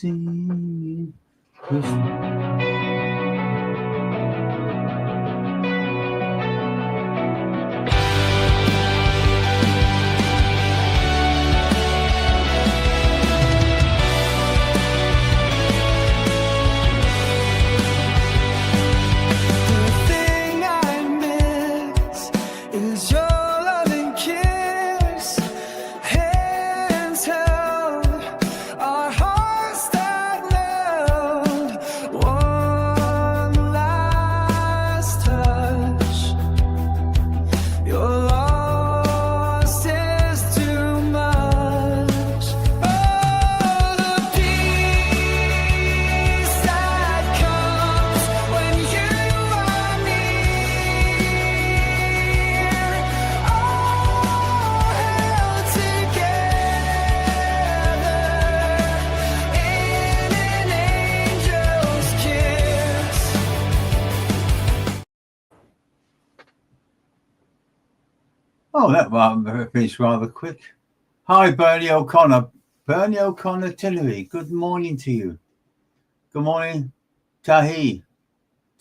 singing. Oh, that finished rather quick. Hi, Bernie O'Connor. Bernie O'Connor Tillery, good morning to you. Good morning, Tahi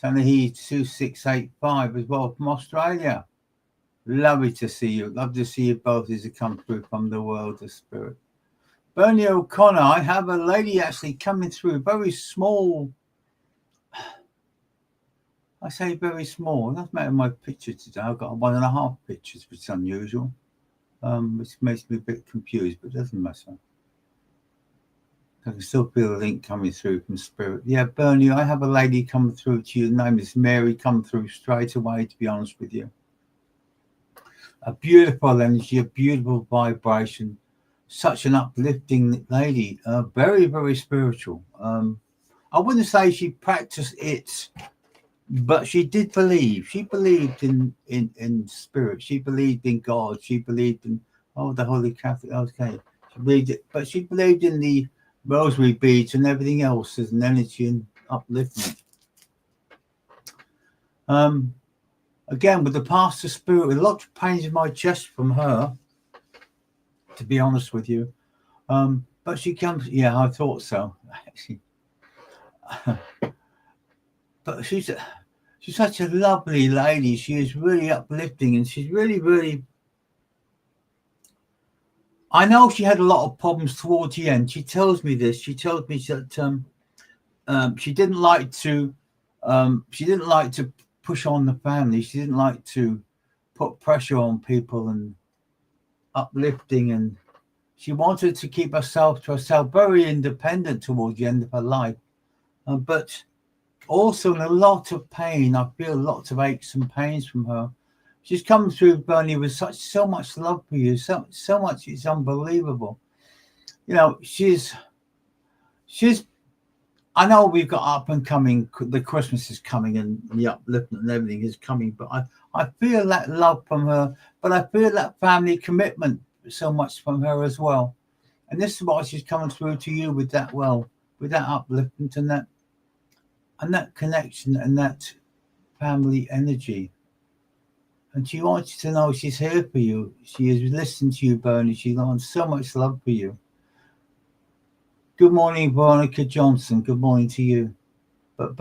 2685 as well from Australia. Lovely to see you. Love to see you both as you come through from the world of spirit. Bernie O'Connor, I have a lady actually coming through, very small. I say very small. It doesn't matter my picture today. I've got 1.5 pictures, which is unusual. Which makes me a bit confused, but it doesn't matter. I can still feel the link coming through from spirit. Yeah, Bernie, I have a lady coming through to you. Her name is Mary, come through straight away, to be honest with you. A beautiful energy, a beautiful vibration. Such an uplifting lady. Very, very spiritual. I wouldn't say she practiced it, but she did believe. She believed in spirit. She believed in God. She believed in the Holy Catholic. Okay, she believed it, but she believed in the rosary beads and everything else as an energy and upliftment. Again, with the pastor spirit, with lots of pains in my chest from her, to be honest with you. But she comes. Yeah, I thought so. Actually. But she's such a lovely lady. She is really uplifting, and she's really, really. I know she had a lot of problems towards the end. She tells me this. She tells me that she didn't like to. She didn't like to push on the family. She didn't like to put pressure on people and uplifting, and she wanted to keep herself to herself, very independent towards the end of her life, but also in a lot of pain. I feel lots of aches and pains from her. She's come through, Bernie, with so much love for you, so much. It's unbelievable. You know, she's. I know we've got up and coming. The Christmas is coming, and the upliftment and everything is coming. But I feel that love from her. But I feel that family commitment so much from her as well. And this is why she's coming through to you with that upliftment and that connection and that family energy. And she wants you to know she's here for you. She is listening to you, Bernie. She wants so much love for you. Good morning, Veronica Johnson. Good morning to you. But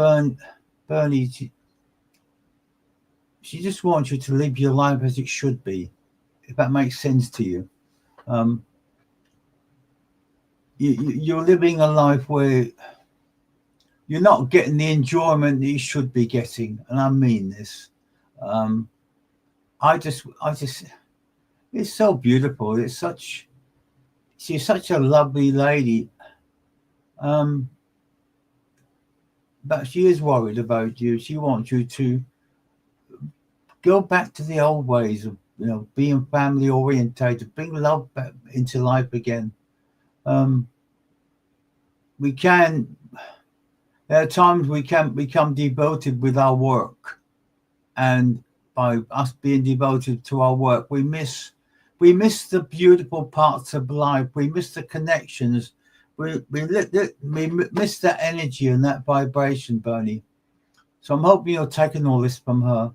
Bernie, she just wants you to live your life as it should be, if that makes sense to you. You're living a life where you're not getting the enjoyment that you should be getting, and I mean this. I just, it's so beautiful. She's such a lovely lady. But she is worried about you. She wants you to go back to the old ways of, being family orientated, bring love back into life again. There are times we can become devoted with our work, and by us being devoted to our work, we miss the beautiful parts of life. We miss the connections. We miss that energy and that vibration, Bernie. So I'm hoping you're taking all this from her,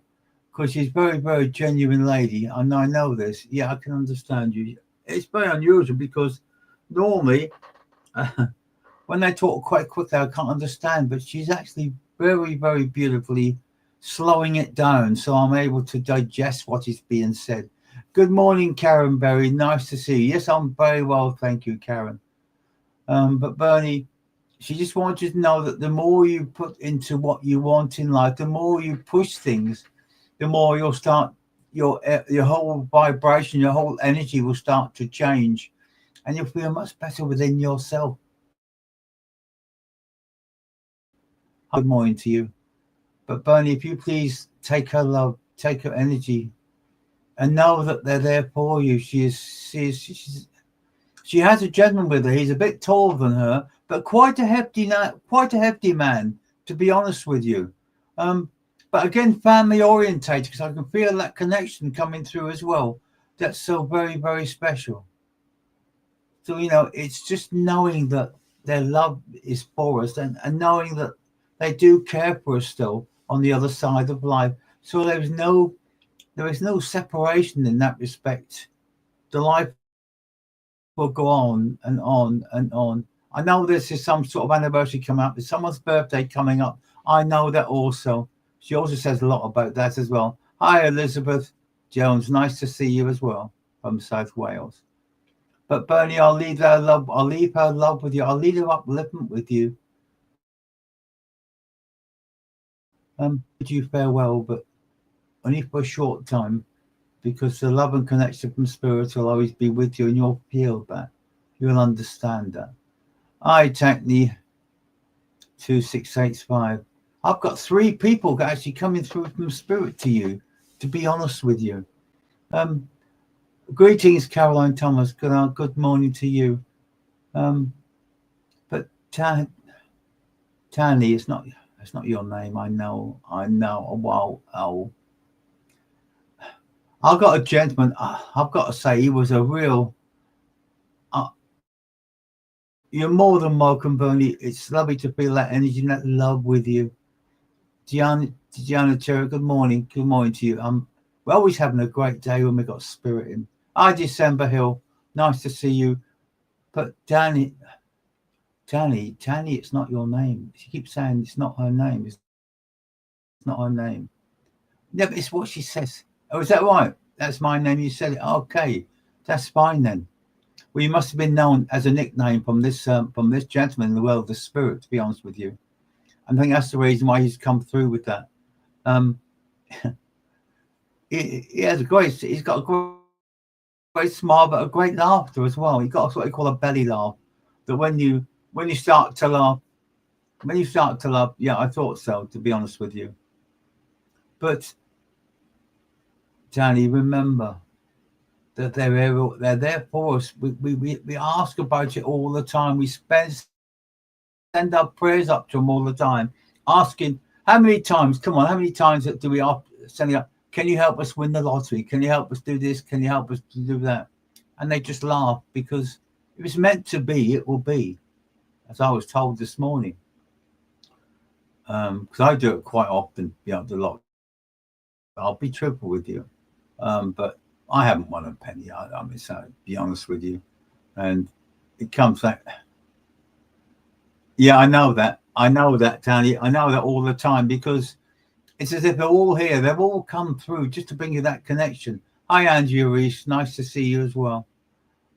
because she's a very, very genuine lady, and I know this. Yeah, I can understand you. It's very unusual, because normally when they talk quite quickly, I can't understand, but she's actually very, very beautifully slowing it down so I'm able to digest what is being said. Good morning, Karen Berry. Nice to see you. Yes, I'm very well, thank you, Karen. But Bernie, she just wants you to know that the more you put into what you want in life, the more you push things, the more you'll start your whole vibration, your whole energy will start to change, and you'll feel much better within yourself. Good morning to you. But Bernie, if you please take her love, take her energy, and know that they're there for you. She has a gentleman with her. He's a bit taller than her, but quite a hefty man, to be honest with you. But again, family orientated, because I can feel that connection coming through as well. That's so very, very special. So, it's just knowing that their love is for us, and knowing that they do care for us still on the other side of life. So there is no separation in that respect. The life will go on and on and on. I know this is some sort of anniversary coming up. There's someone's birthday coming up. I know that also. She also says a lot about that as well. Hi, Elizabeth Jones. Nice to see you as well from South Wales. But Bernie, I'll leave her love with you. I'll leave her upliftment with you. Bid you farewell, but only for a short time, because the love and connection from Spirit will always be with you, and you'll feel that. You'll understand that. Hi, Techni 2685. I've got 3 people actually coming through from Spirit to you, to be honest with you. Greetings, Caroline Thomas. Good morning to you. But Tani, it's not your name. I know. Wow. Oh. I've got a gentleman. I've got to say, he was a real. You're more than welcome, Bernie. It's lovely to feel that energy and that love with you. Diana Cherry, good morning. Good morning to you. We're always having a great day when we've got Spirit in. Hi, December Hill. Nice to see you. But Tani, it's not your name. She keeps saying it's not her name. It's not her name. Yeah, but it's what she says. Oh, is that right? That's my name. You said it. Okay, that's fine then. Well, you must have been known as a nickname from this gentleman in the world of the Spirit, to be honest with you. I think that's the reason why he's come through with that. He has he's got a great smile, but a great laughter as well. He got what they call a belly laugh. That when you start to laugh, yeah, I thought so, to be honest with you. But Danny, remember that they're there for us. We ask about it all the time. We send our prayers up to them all the time, asking how many times do we send it up? Can you help us win the lottery? Can you help us do this? Can you help us to do that? And they just laugh, because if it's meant to be, it will be, as I was told this morning. Because I do it quite often, the lot. I'll be truthful with you, but I haven't won a penny. I mean, so be honest with you, and it comes like, yeah, I know that, Tony. I know that all the time, because it's as if they're all here. They've all come through just to bring you that connection. Hi, Andrea Reese. Nice to see you as well.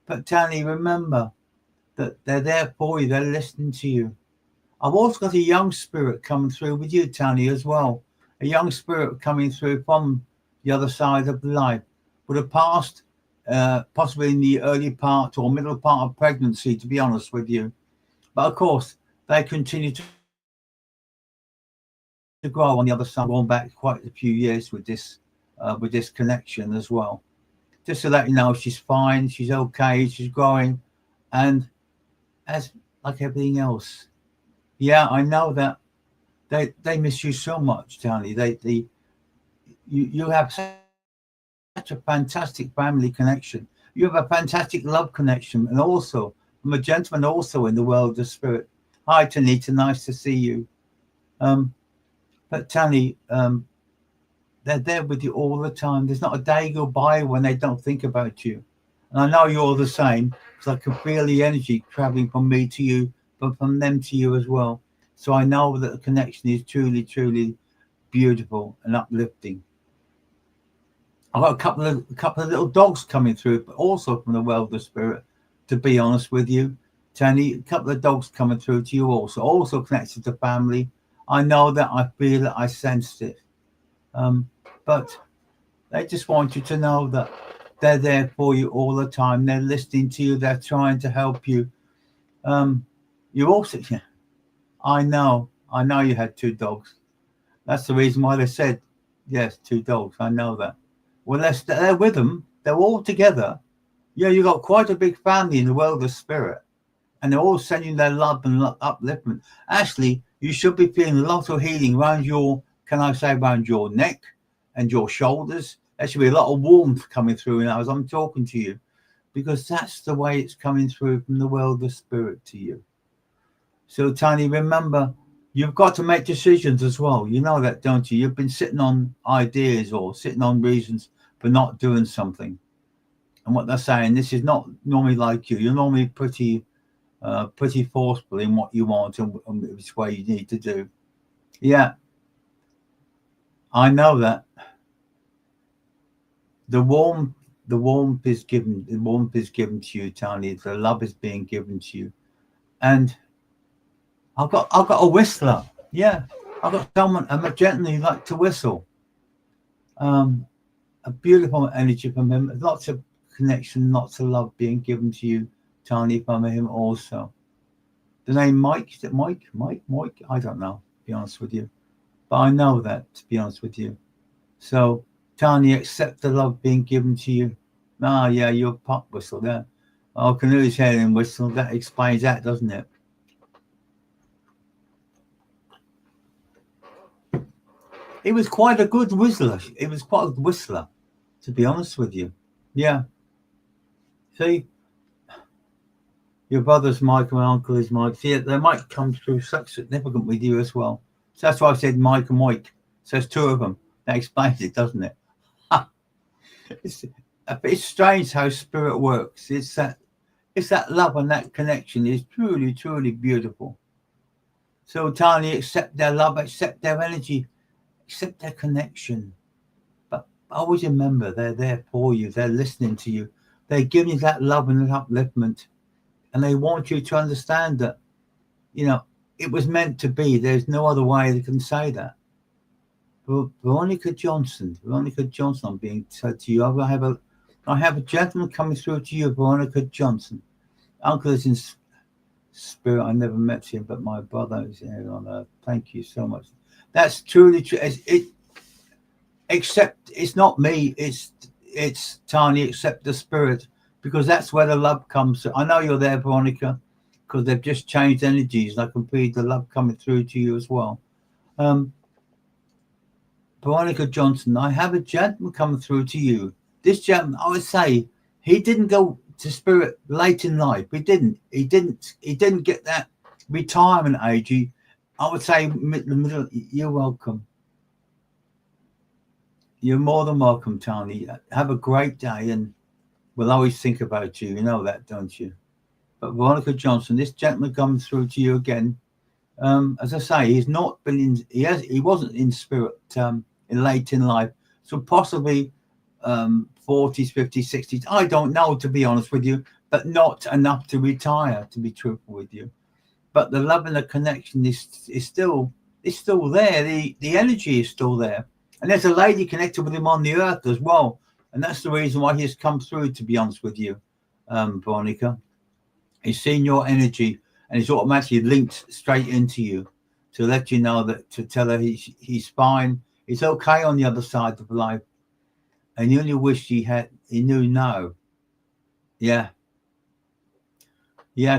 But Tony, remember that they're there for you. They're listening to you. I've also got a young spirit coming through with you, Tony, as well. A young spirit coming through from the other side of life, would have passed possibly in the early part or middle part of pregnancy, to be honest with you. But of course, they continue to grow on the other side, going back quite a few years with this connection as well. Just to let you know, she's fine, she's okay, she's growing, and as like everything else. Yeah, I know that they miss you so much, Tony. You have such a fantastic family connection. You have a fantastic love connection, and also from a gentleman also in the world of spirit. Hi, Tanita, nice to see you. But Tony, they're there with you all the time. There's not a day go by when they don't think about you. And I know you're the same, because I can feel the energy traveling from me to you but from them to you as well. So I know that the connection is truly, truly beautiful and uplifting. I've got a couple of little dogs coming through, but also from the world of spirit, to be honest with you. Tony, a couple of dogs coming through to you also connected to family. I know that, I feel it, I sensed it. But they just want you to know that they're there for you all the time. They're listening to you. They're trying to help you. You also, I know you had 2 dogs. That's the reason why they said, yes, 2 dogs. I know that. Well, they're with them. They're all together. Yeah, you've got quite a big family in the world of spirit. And they're all sending their love and upliftment. Actually, you should be feeling a lot of healing around your neck and your shoulders. There should be a lot of warmth coming through now as I'm talking to you, because that's the way it's coming through from the world of spirit to you. So, Tony, remember, you've got to make decisions as well. You know that, don't you? You've been sitting on ideas or sitting on reasons for not doing something. And what they're saying, this is not normally like you. You're normally pretty forceful in what you want and which way you need to do. Yeah, I know that. The warmth is given to you, Tony. The love is being given to you, and I've got a whistler. Yeah, I've got someone, a gentleman who likes to whistle. A beautiful energy from him. Lots of connection, lots of love being given to you, Tony, from him also. The name Mike, is it Mike? Mike? I don't know, to be honest with you. But I know that, to be honest with you. So, Tony, accept the love being given to you. Ah, yeah, you're a pop whistle there. Oh, Canoe's head and whistle. That explains that, doesn't it? He was quite a good whistler. To be honest with you. Yeah. See, your brother's Mike and my uncle is Mike. See, they might come through such significant with you as well. So that's why I said Mike and Mike. So there's 2 of them. That explains it, doesn't it? It's strange how spirit works. It's that love and that connection is truly, truly beautiful. So, Tony, accept their love, accept their energy, accept their connection. But always remember, they're there for you. They're listening to you. They're giving you that love and that upliftment. And they want you to understand that, it was meant to be. There's no other way they can say that. Veronica Johnson, I'm being said to you. I have a gentleman coming through to you, Veronica Johnson. Uncle is in spirit. I never met him, but my brother is here on earth. Thank you so much. That's truly true. Except it's not me. It's Tanya. Accept the spirit, because that's where the love comes. I know you're there, Veronica, because they've just changed energies, and I can feel the love coming through to you as well. Veronica Johnson, I have a gentleman coming through to you. This gentleman, I would say, he didn't go to spirit late in life. He didn't get that retirement age. I would say the middle. You're welcome. You're more than welcome, Tony. Have a great day, and we'll always think about you. You know that, don't you? But Veronica Johnson, this gentleman coming through to you again. As I say, he's not been in. He wasn't in spirit late in life, so possibly 40s, 50s, 60s. I don't know, to be honest with you, but not enough to retire, to be truthful with you. But the love and the connection is still there. The energy is still there, and there's a lady connected with him on the earth as well, and that's the reason why he's come through. To be honest with you, Veronica, he's seen your energy, and he's automatically linked straight into you to let you know that, to tell her he's fine, he's okay on the other side of life, and you only wish he knew now. Yeah,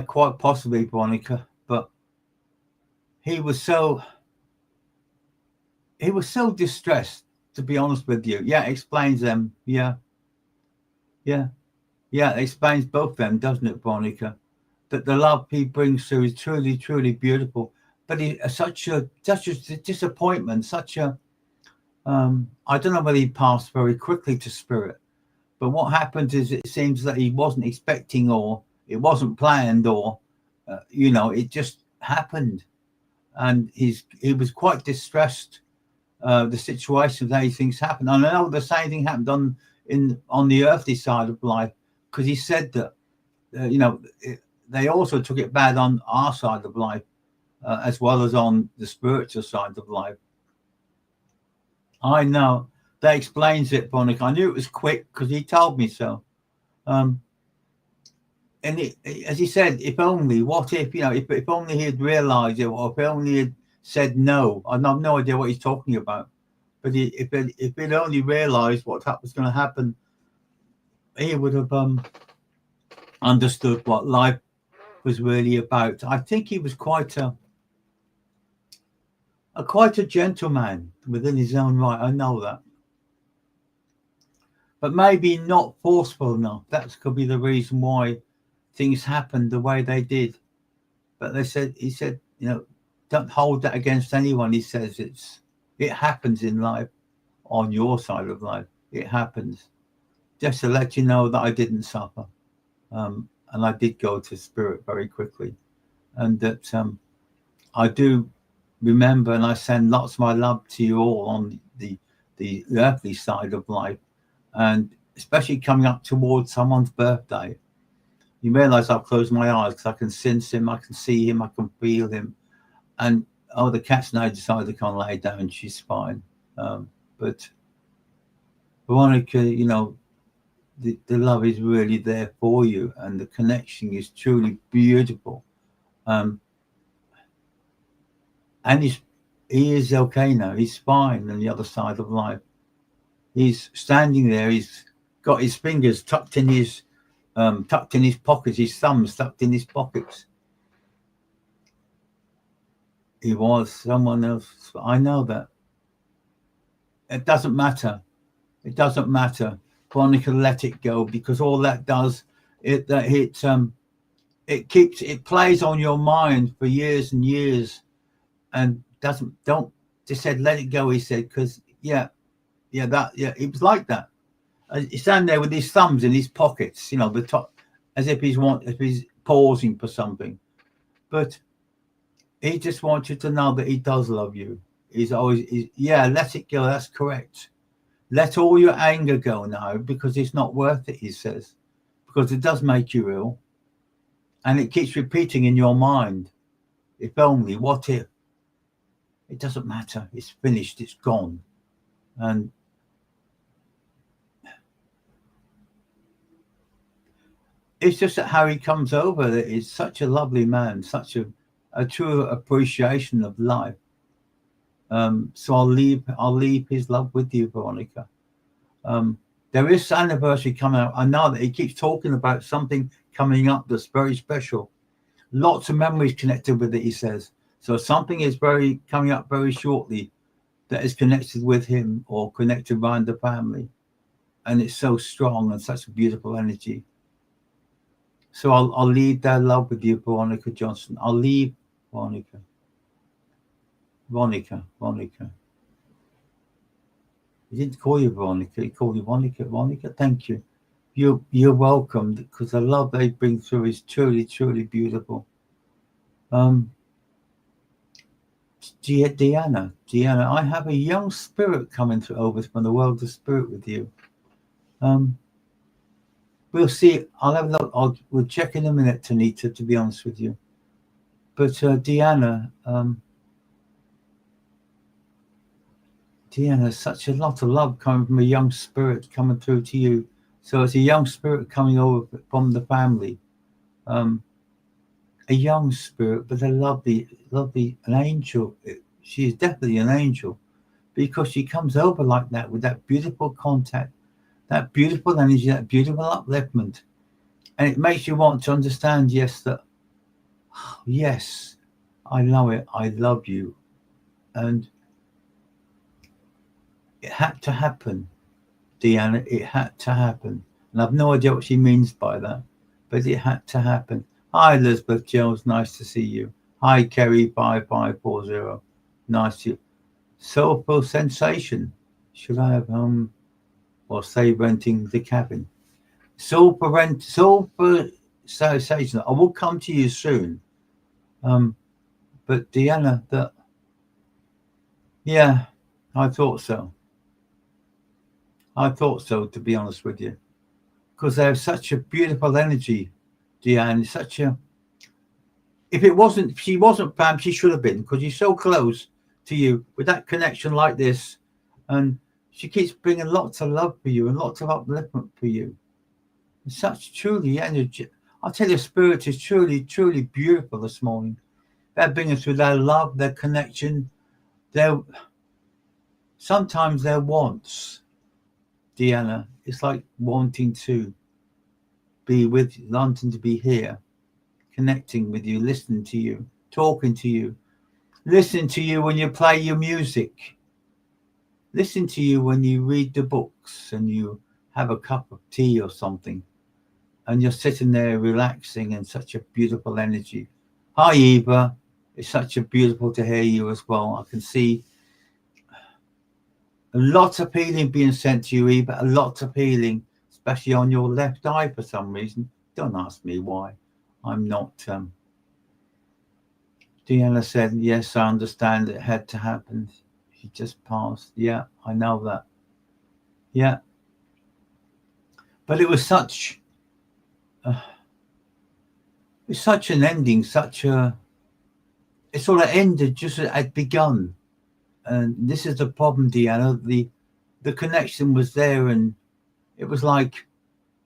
quite possibly, Veronica, but he was so distressed, to be honest with you. Yeah, it explains them. Yeah, it explains both them, doesn't it, Veronica? That the love he brings through is truly, truly beautiful. But such a disappointment, I don't know whether he passed very quickly to spirit, but what happened is it seems that he wasn't expecting, or it wasn't planned, or you know, it just happened, and he was quite distressed. The situation that these things happen, and I know the same thing happened on the earthly side of life, because he said that you know, they also took it bad on our side of life, as well as on the spiritual side of life. I know that explains it, Veronica. I knew it was quick because he told me so. And as he said, if only, what if, you know, if only he had realized it, or if only he had said no. I have no idea what he's talking about. But if he'd only realized what was going to happen, he would have understood what life was really about. I think he was quite a gentleman within his own right. I know that. But maybe not forceful enough. That could be the reason why things happened the way they did. But he said, you know, don't hold that against anyone. He says it happens in life, on your side of life. It happens. Just to let you know that I didn't suffer. And I did go to spirit very quickly. And that I do remember, and I send lots of my love to you all on the earthly side of life. And especially coming up towards someone's birthday. You realize I've closed my eyes because I can sense him, I can see him, I can feel him. And the cat's now decided to come lay down. She's fine. But Veronica, you know, the love is really there for you, and the connection is truly beautiful. And he is okay now. He's fine on the other side of life. He's standing there. He's got his fingers tucked in his pockets, his thumbs tucked in his pockets. He was someone else. I know that. It doesn't matter. It doesn't matter. Veronica, let it go, because all that does, it plays on your mind for years and years, and don't just said let it go. He said, because it was like that. He's standing there with his thumbs in his pockets, you know, the top, as if he's pausing for something. But he just wants you to know that he does love you. Let it go. That's correct. Let all your anger go now, because it's not worth it, he says, because it does make you ill. And it keeps repeating in your mind. If only, what if? It doesn't matter. It's finished. It's gone. And it's just that how he comes over, that he's such a lovely man, such a true appreciation of life. So I'll leave his love with you, Veronica. There is an anniversary coming up. I know that he keeps talking about something coming up that's very special. Lots of memories connected with it, he says. So something is coming up very shortly that is connected with him or connected around the family. And it's so strong and such a beautiful energy. So I'll leave that love with you, Veronica Johnson. I'll leave Veronica. He didn't call you Veronica. He called you Veronica. Veronica, thank you. You're welcome, because the love they bring through is truly, truly beautiful. Deanna, I have a young spirit coming over from the world of spirit with you. We'll see. I'll have a look. We'll check in a minute, Tanita, to be honest with you. But Deanna, such a lot of love coming from a young spirit coming through to you. So it's a young spirit coming over from the family. A young spirit, but a lovely, an angel. She is definitely an angel, because she comes over like that, with that beautiful contact, that beautiful energy, that beautiful upliftment. And it makes you want to understand, yes, I know it. I love you. And it had to happen, Deanna. It had to happen. And I've no idea what she means by that, but it had to happen. Hi, Elizabeth Jones. Nice to see you. Hi, Kerry 5540. Nice to see you. Soulful sensation. Should I have or say renting the cabin? Soulful sensation. I will come to you soon. But Deanna, yeah, I thought so. I thought so, to be honest with you, because they have such a beautiful energy, Deanna. Such a if it wasn't, if she wasn't Pam, she should have been, because she's so close to you with that connection like this, and she keeps bringing lots of love for you and lots of upliftment for you. It's such truly energy. I'll tell you, spirit is truly, truly beautiful this morning. They're bringing through their love, their connection, their sometimes their wants. Deanna, it's like wanting to be with you, wanting to be here, connecting with you, listening to you, talking to you, listening to you when you play your music, listen to you when you read the books and you have a cup of tea or something, and you're sitting there relaxing in such a beautiful energy. Hi, Eva. It's such a beautiful to hear you as well. I can see a lot of healing being sent to you, Eva. A lot of healing, especially on your left eye for some reason. Don't ask me why. I'm not. Deanna said, yes, I understand it had to happen. She just passed. Yeah, I know that. Yeah. But it was such it's such an ending, such a it sort of ended just as it had begun. And this is the problem, Deanna. The connection was there, and it was like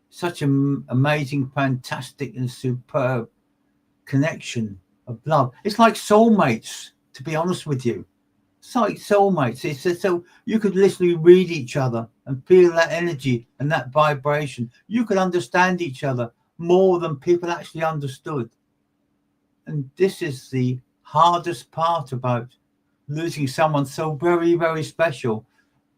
such an amazing, fantastic, and superb connection of love. It's like soulmates, to be honest with you. It's like soulmates. It's so you could literally read each other and feel that energy and that vibration. You could understand each other more than people actually understood. And this is the hardest part about losing someone so very, very special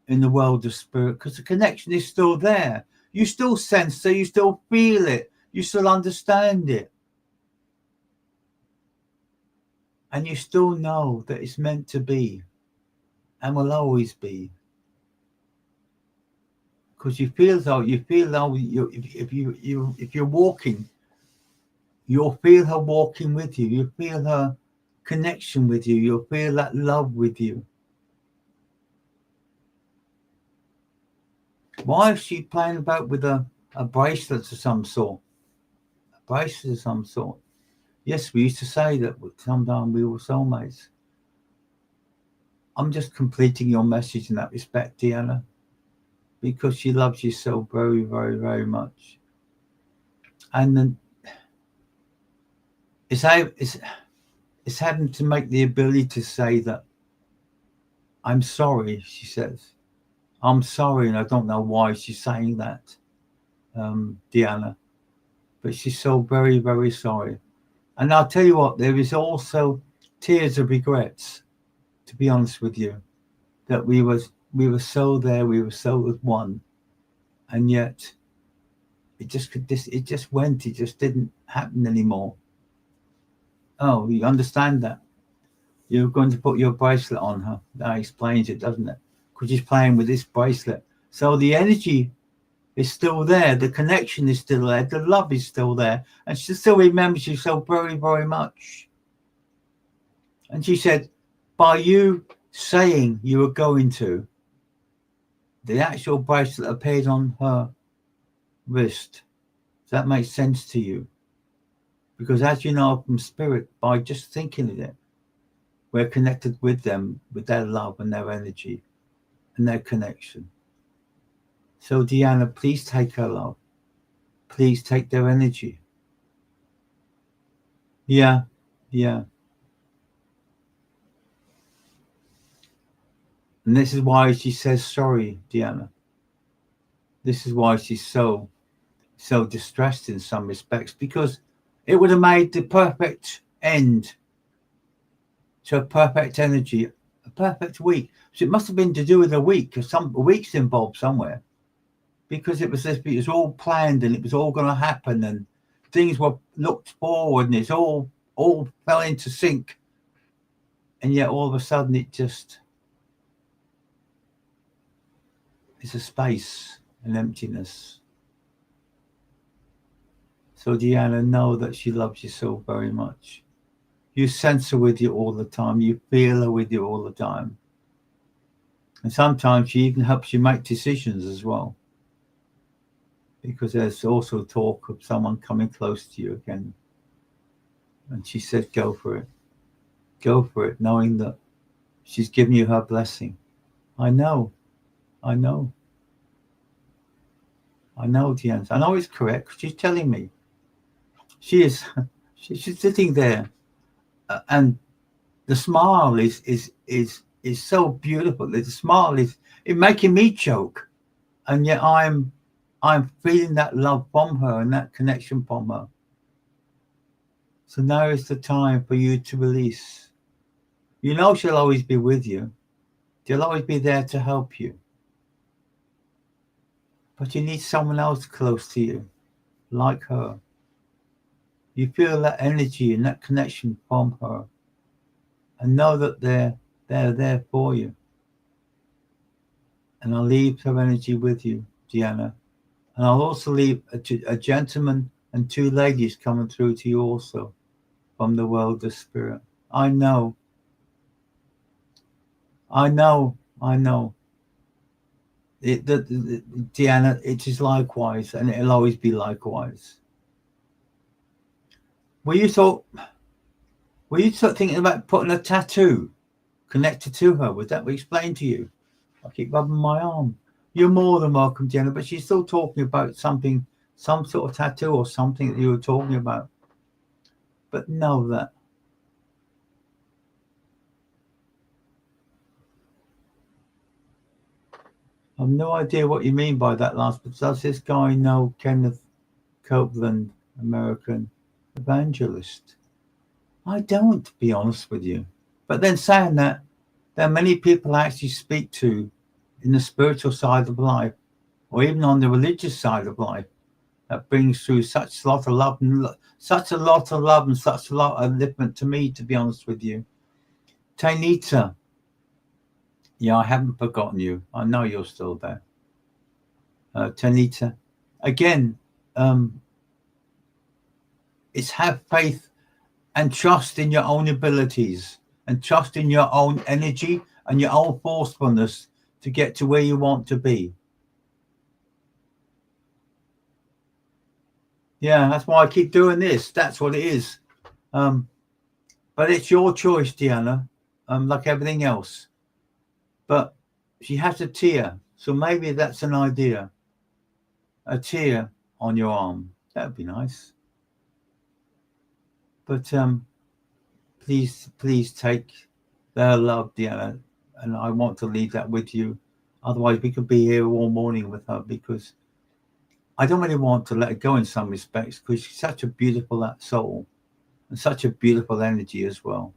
in the world of spirit, because the connection is still there. You still sense it, you still feel it, you still understand it. And you still know that it's meant to be and will always be. Because you feel though if you're walking, you'll feel her walking with you. You feel her connection with you. You'll feel that love with you. Why is she playing about with a bracelet of some sort? A bracelet of some sort. Yes, we used to say that sometimes we were soulmates. I'm just completing your message in that respect, Deanna, because she loves you so very, very, very much. And then it's having to make the ability to say that I'm sorry, she says. I'm sorry, and I don't know why she's saying that, Deanna, but she's so very, very sorry. And I'll tell you what, there is also tears of regrets, to be honest with you, that we were so there, we were so as one, and yet it just didn't happen anymore. Oh, you understand that? You're going to put your bracelet on her. That explains it, doesn't it? Because she's playing with this bracelet. So the energy is still there. The connection is still there. The love is still there. And she still remembers you so very, very much. And she said, by you saying you were going to, the actual bracelet appeared on her wrist. Does that make sense to you? Because as you know from spirit, by just thinking of it, we're connected with them, with their love and their energy and their connection. So Deanna, please take her love. Please take their energy. Yeah, yeah. And this is why she says sorry, Deanna. This is why she's so distressed in some respects, because it would have made the perfect end to a perfect energy, a perfect week. So it must have been to do with a week, because a week's involved somewhere, because it was all planned and it was all going to happen, and things were looked forward, and it's all fell into sync, and yet all of a sudden it's a space, an emptiness. So Deanna, know that she loves you so very much. You sense her with you all the time. You feel her with you all the time. And sometimes she even helps you make decisions as well. Because there's also talk of someone coming close to you again. And she said, go for it. Go for it, knowing that she's giving you her blessing. I know, Deanne. I know it's correct. She's telling me. She is. She's sitting there, and the smile is so beautiful. The smile is making me choke, and yet I'm feeling that love from her and that connection from her. So now is the time for you to release. You know she'll always be with you. She'll always be there to help you. But you need someone else close to you, like her. You feel that energy and that connection from her, and know that they're there for you. And I'll leave her energy with you, Deanna. And I'll also leave a gentleman and two ladies coming through to you also from the world of spirit. I know. Deanna, it is likewise, and it'll always be likewise. Were you thinking about putting a tattoo connected to her? Was that explained to you? I keep rubbing my arm. You're more than welcome, Jenna, but she's still talking about something, some sort of tattoo or something that you were talking about. But know that I have no idea what you mean by that last, but does this guy know Kenneth Copeland, American evangelist? I don't, to be honest with you. But then saying that, there are many people I actually speak to in the spiritual side of life, or even on the religious side of life, that brings through such a lot of love and such a lot of upliftment to me, to be honest with you. Tanita, yeah, I haven't forgotten you. I know you're still there. Tanita, again, it's have faith and trust in your own abilities and trust in your own energy and your own forcefulness to get to where you want to be. Yeah, that's why I keep doing this. That's what it is. But it's your choice, Deanna, like everything else. But she has a tear, so maybe that's an idea. A tear on your arm. That would be nice. But please take their love, Deanna, and I want to leave that with you. Otherwise, we could be here all morning with her, because I don't really want to let her go in some respects, because she's such a beautiful soul and such a beautiful energy as well.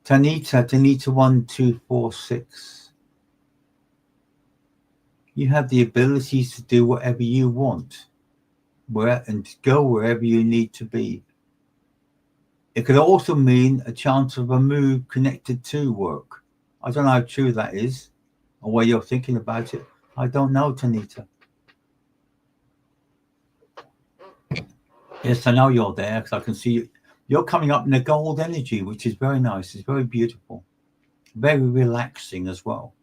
Tanita 1246. You have the abilities to do whatever you want, and to go wherever you need to be. It could also mean a chance of a move connected to work. I don't know how true that is, or where you're thinking about it. I don't know, Tanita. Yes, I know you're there, because I can see you. You're coming up in the gold energy, which is very nice. It's very beautiful, very relaxing as well.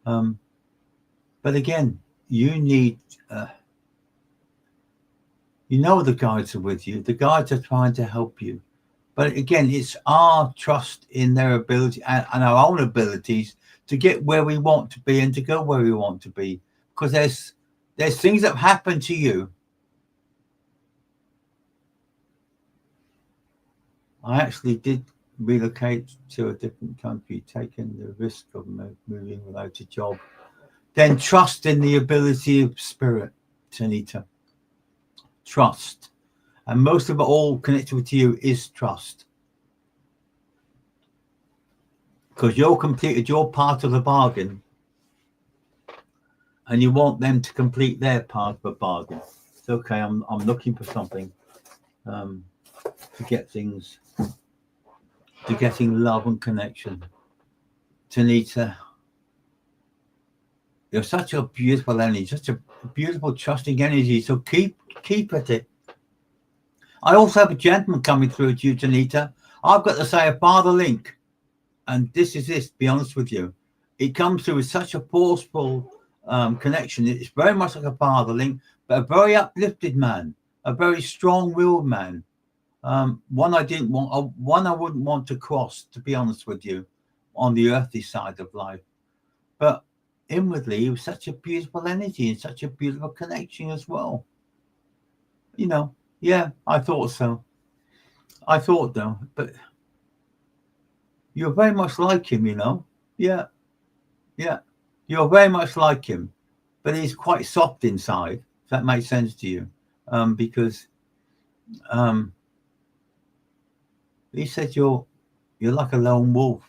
But again, you need, the guides are with you. The guides are trying to help you. But again, it's our trust in their ability and our own abilities to get where we want to be and to go where we want to be. Because there's things that have happened to you. I actually did relocate to a different country, taking the risk of moving without a job. Then trust in the ability of spirit, Tanita. Trust. And most of it all connected with you is trust. Because you're completed your part of the bargain, and you want them to complete their part of the bargain. It's okay, I'm looking for something to get things, to getting love and connection. Tanita, you're such a beautiful energy, such a beautiful trusting energy. So keep at it. I also have a gentleman coming through to you, Janita. I've got to say a father link. And this is this, to be honest with you. It comes through with such a forceful connection. It's very much like a father link, but a very uplifted man, a very strong-willed man. One I didn't want, one I wouldn't want to cross, to be honest with you, on the earthly side of life. But inwardly, he was such a beautiful energy and such a beautiful connection as well. You know, yeah, I thought so. I thought though, but you're very much like him, you know. Yeah, yeah, you're very much like him, but he's quite soft inside. If that makes sense to you, because he said you're like a lone wolf.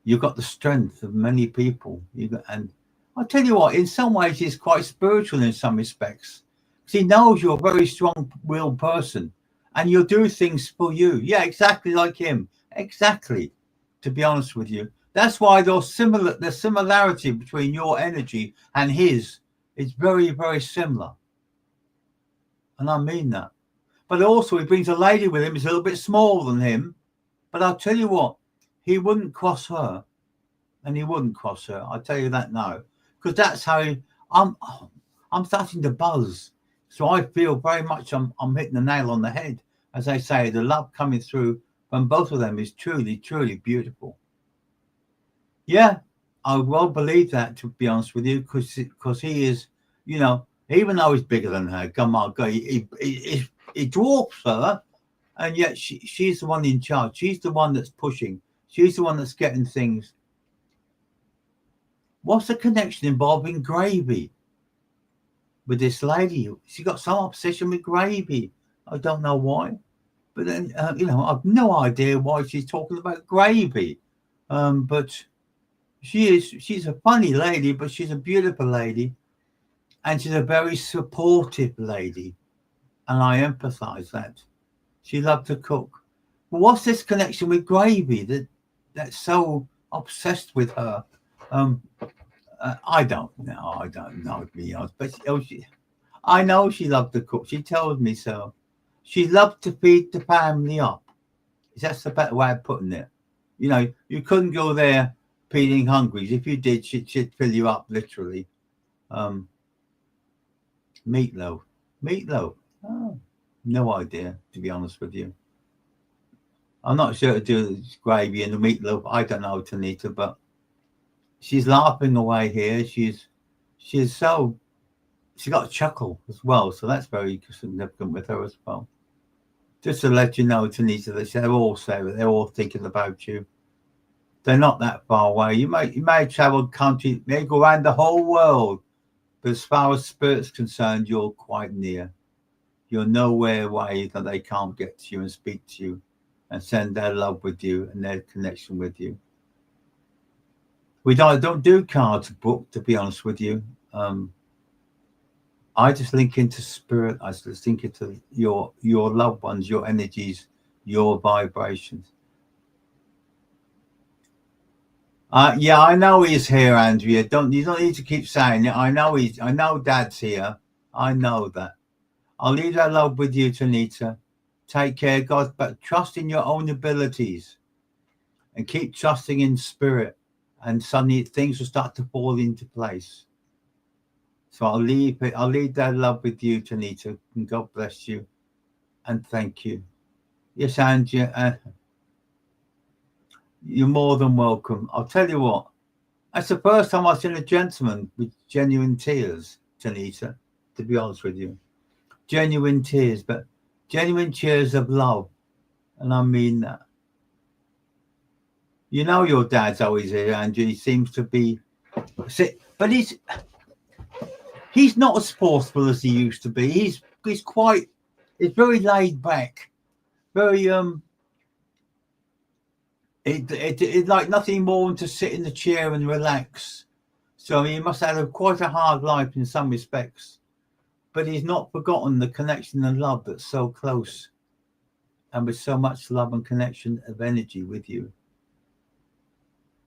You've got the strength of many people. And I'll tell you what, in some ways, he's quite spiritual in some respects. Because he knows you're a very strong-willed person, and you'll do things for you. Yeah, exactly like him. Exactly. To be honest with you, that's why the similarity between your energy and his is very, very similar. And I mean that. But also, he brings a lady with him. He's a little bit smaller than him. But I'll tell you what, he wouldn't cross her. And he wouldn't cross her. I'll tell you that now. Because that's how I'm starting to buzz. So I feel very much I'm hitting the nail on the head. As I say, the love coming through from both of them is truly, truly beautiful. Yeah, I well believe that, to be honest with you, because he is, you know, even though he's bigger than her, come on, he dwarfs her, and yet she's the one in charge. She's the one that's pushing. She's the one that's getting things. What's the connection involving gravy with this lady? She got some obsession with gravy. I don't know why. But then, you know, I've no idea why she's talking about gravy. But she's a funny lady, but she's a beautiful lady. And she's a very supportive lady. And I empathize that. She loved to cook. But what's this connection with gravy that's so obsessed with her? I don't know. I don't know, to be honest. But I know she loved to cook. She told me so. She loved to feed the family up. That's the better way of putting it. You know, you couldn't go there feeding hungry. If you did, she'd fill you up, literally. Meatloaf. Meatloaf. Oh, no idea, to be honest with you. I'm not sure to do this gravy and the meatloaf. I don't know, Tanita, but she's laughing away here. She's got a chuckle as well, so that's very significant with her as well. Just to let you know, Tanita, that they're all saying, they're all thinking about you. They're not that far away. You may travel country, may go around the whole world, but as far as spirit's concerned, you're quite near. You're nowhere away that they can't get to you and speak to you and send their love with you and their connection with you. We don't do cards book, to be honest with you. I just link into spirit. I just link into your loved ones, your energies, your vibrations. Yeah, I know he's here, Andrea. You don't need to keep saying it. I know Dad's here. I know that. I'll leave that love with you, Tanita. Take care, God, but trust in your own abilities and keep trusting in spirit, and suddenly things will start to fall into place. So I'll leave that love with you, Tanita, and God bless you and thank you. Yes, Andrea, you're more than welcome. I'll tell you what, that's the first time I've seen a gentleman with genuine tears, Tanita, to be honest with you. Genuine tears, but genuine tears of love. And I mean that. You know your dad's always here, Andrew. He seems to be, but he's not as forceful as he used to be. He's very laid back, very It like nothing more than to sit in the chair and relax. So he must have quite a hard life in some respects, but he's not forgotten the connection and love that's so close, and with so much love and connection of energy with you.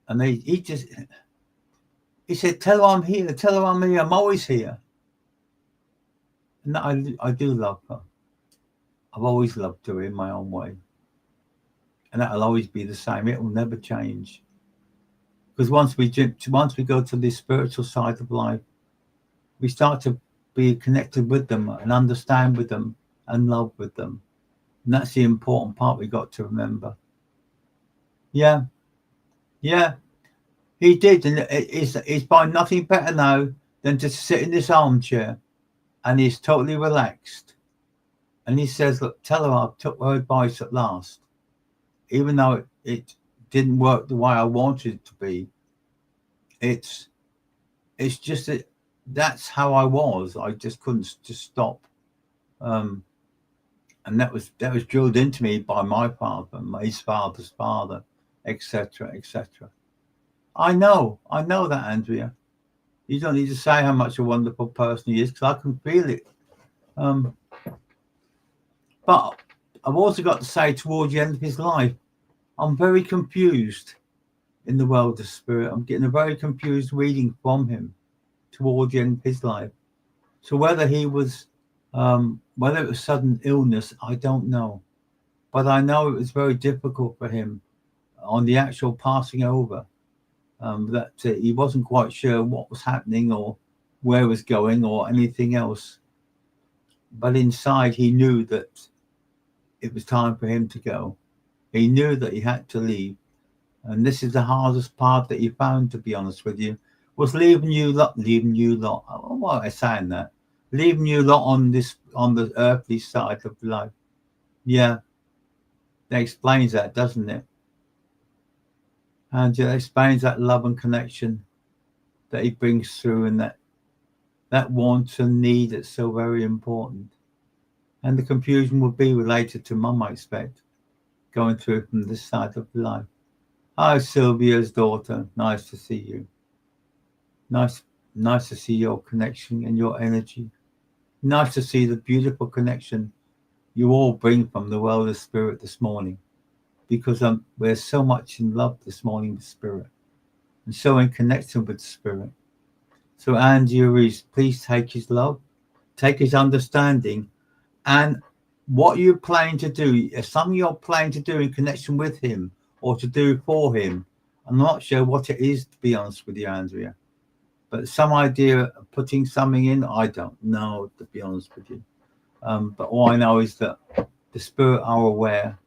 And he said, tell her I'm here, I'm always here. And I do love her. I've always loved her in my own way. And that'll always be the same. It will never change. Because once we go to the spiritual side of life, we start to be connected with them and understand with them and love with them. And that's the important part we got to remember. Yeah. He did. And he's by nothing better now than to sit in this armchair, and he's totally relaxed. And he says, look, tell her I took her advice at last. Even though it didn't work the way I wanted it to be. It's just that that's how I was. I just couldn't just stop. And that was drilled into me by my father, his father's father, etc., etc. I know that, Andrea. You don't need to say how much a wonderful person he is, because I can feel it. But I've also got to say, towards the end of his life, I'm very confused in the world of spirit. I'm getting a very confused reading from him toward the end of his life. So whether he was, whether it was sudden illness, I don't know. But I know it was very difficult for him on the actual passing over, that he wasn't quite sure what was happening or where it was going or anything else. But inside he knew that it was time for him to go. He knew that he had to leave. And this is the hardest part that he found, to be honest with you, was leaving you lot. Why am I saying that? Leaving you lot on the earthly side of life. Yeah. That explains that, doesn't it? And it explains that love and connection that he brings through, and that want and need that's so very important. And the confusion would be related to Mum, I expect, going through from this side of life. Hi, Sylvia's daughter. Nice to see you. Nice to see your connection and your energy. Nice to see the beautiful connection you all bring from the world of spirit this morning, because we're so much in love this morning with spirit and so in connection with spirit. So Andrew Reese, please take his love, take his understanding, and what you're planning to do, something you're planning to do in connection with him or to do for him. I'm not sure what it is, to be honest with you, Andrea, but some idea of putting something in, I don't know, to be honest with you. But all I know is that the spirit are aware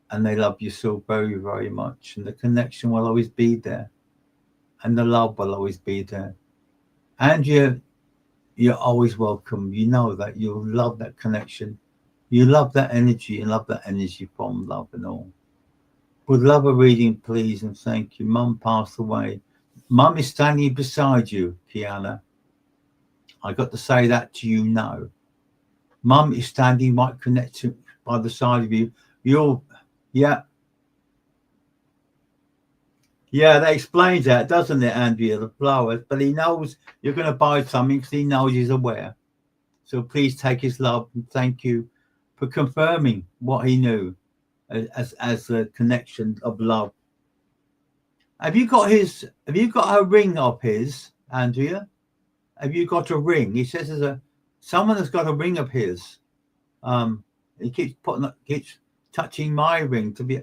and they love you so very, very much. And the connection will always be there. And the love will always be there. And you're always welcome. You know that. You love that connection. You love that energy. You love that energy from love and all. Would love a reading, please, and thank you. Mum passed away. Mum is standing beside you, Kiana. I got to say that to you now. Mum is standing right connected by the side of you. Yeah, that explains that, doesn't it, Andrea, the flowers? But he knows you're going to buy something because he knows he's aware. So please take his love and thank you for confirming what he knew as a connection of love. Have you got a ring of his, Andrea? Have you got a ring? He says someone has got a ring of his. He keeps touching my ring to be.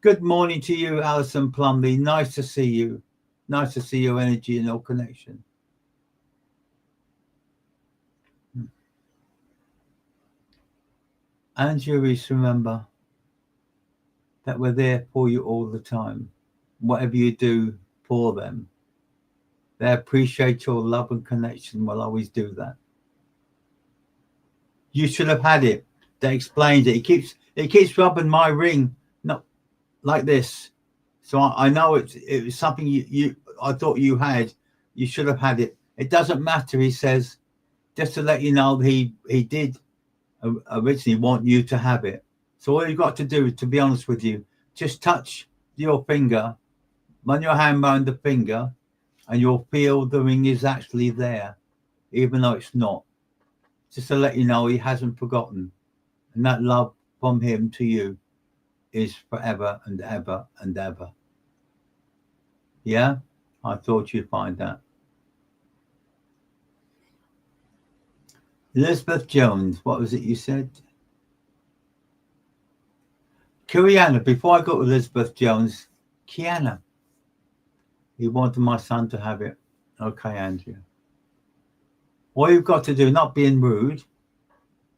Good morning to you, Alison Plumley. Nice to see you. Nice to see your energy and your connection. And Juries, remember that we're there for you all the time. Whatever you do for them, they appreciate your love and connection. Will always do that. You should have had it. That explains it. It keeps rubbing my ring, not like this. So I know it was something I thought you had. You should have had it. It doesn't matter, he says, just to let you know he did originally want you to have it. So all you've got to do, to be honest with you, just touch your finger, run your hand around the finger, and you'll feel the ring is actually there, even though it's not. Just to let you know he hasn't forgotten. And that love from him to you is forever and ever and ever. Yeah? I thought you'd find that. Elizabeth Jones, what was it you said? Kiana, before I go to Elizabeth Jones, Kiana, he wanted my son to have it. Okay, Andrea. All you've got to do, not being rude,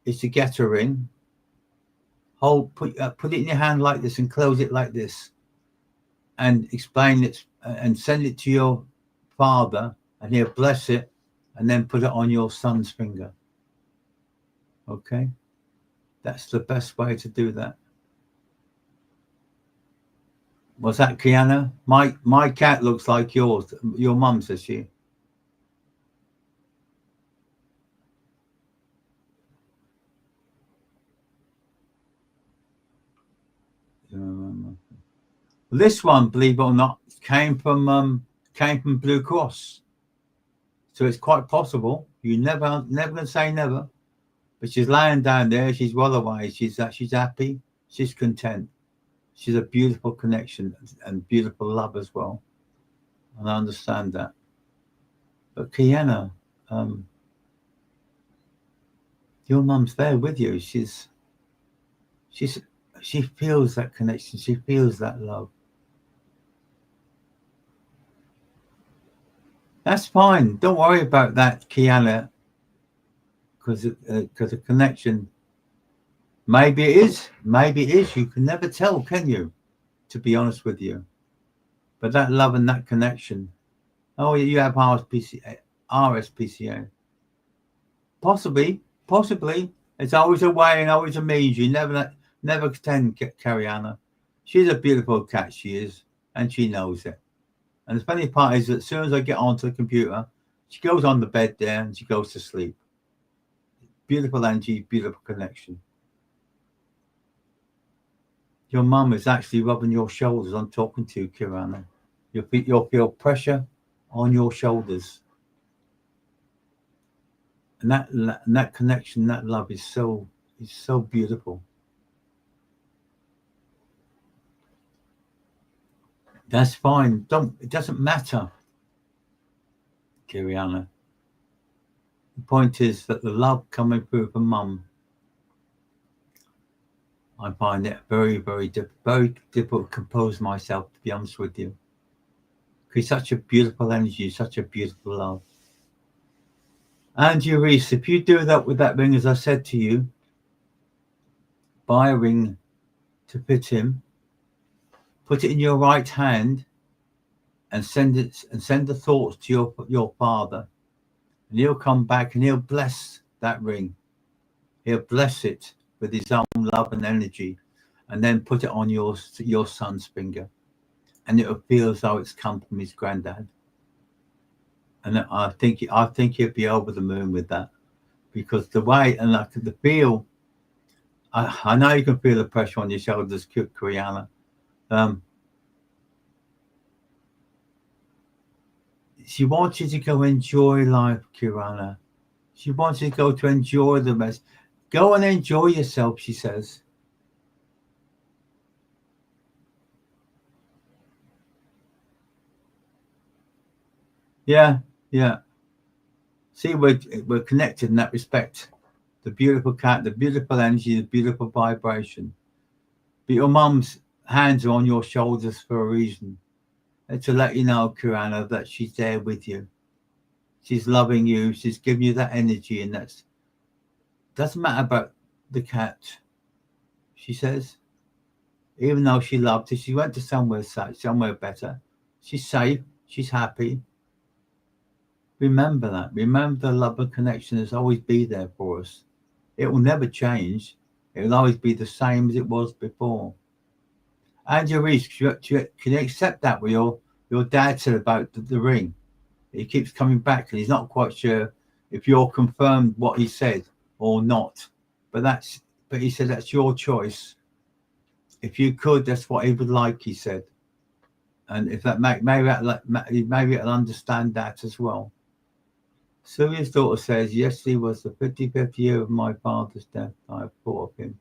is to get her in. Put it in your hand like this and close it like this, and explain it and send it to your father, and he'll bless it, and then put it on your son's finger. Okay, that's the best way to do that. Was that Kiana? My cat looks like yours. Your mum, says she. This one, believe it or not, came from Blue Cross, so it's quite possible. You never gonna say never, but she's lying down there. She's well away. She's happy. She's content. She's a beautiful connection and beautiful love as well, and I understand that. But Kiana, your mum's there with you. She feels that connection. She feels that love. That's fine. Don't worry about that, Kiana, because a connection. Maybe it is. Maybe it is. You can never tell, can you? To be honest with you, but that love and that connection. Oh, you have RSPCA. Possibly. It's always a way and always a means. You never can, Kariana. She's a beautiful cat. She is, and she knows it. And the funny part is that as soon as I get onto the computer, she goes on the bed there and she goes to sleep. Beautiful energy, beautiful connection. Your mum is actually rubbing your shoulders. I'm talking to you, Kirana. You'll feel pressure on your shoulders. And that connection, that love is so beautiful. That's fine. It doesn't matter, Kiriana. The point is that the love coming through from mum, I find it very, very difficult to compose myself, to be honest with you. Because such a beautiful energy, such a beautiful love. And Reese, if you do that with that ring, as I said to you, buy a ring to fit him, put it in your right hand, and send the thoughts to your father, and he'll come back and he'll bless that ring. He'll bless it with his own love and energy, and then put it on your son's finger, and it'll feel as though it's come from his granddad. And I think he'll be over the moon with that, because the way and like the feel. I know you can feel the pressure on your shoulders, Kriana. She wants you to go enjoy life, Kirana. She wants you to go to enjoy the rest. Go and enjoy yourself, she says. Yeah. See, we're connected in that respect. The beautiful cat, the beautiful energy, the beautiful vibration. But your mum's hands are on your shoulders for a reason. And to let you know, Kirana, that she's there with you. She's loving you. She's giving you that energy, and that's doesn't matter about the cat. She says, even though she loved it, she went to somewhere better. She's safe. She's happy. Remember that. Remember the love and connection has always be there for us. It will never change. It will always be the same as it was before. And Reese, can you accept that with your dad said about the ring? He keeps coming back and he's not quite sure if you're confirmed what he said or not. But he said that's your choice. If you could, that's what he would like, he said. And if that maybe it'll understand that as well. Sylvia's daughter says, yesterday was the 55th year of my father's death. I have thought of him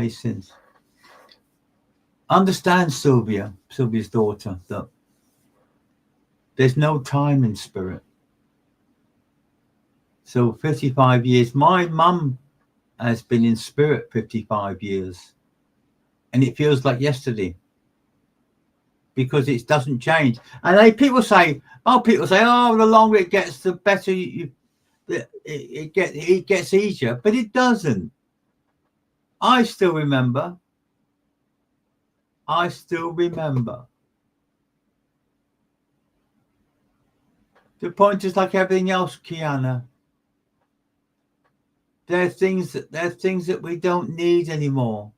since. Understand, Sylvia's daughter, that there's no time in spirit. So 55 years. My mum has been in spirit 55 years. And it feels like yesterday. Because it doesn't change. And people say, oh, the longer it gets, the better it gets easier. But it doesn't. I still remember. The point is like everything else, Kiana. There are things that we don't need anymore.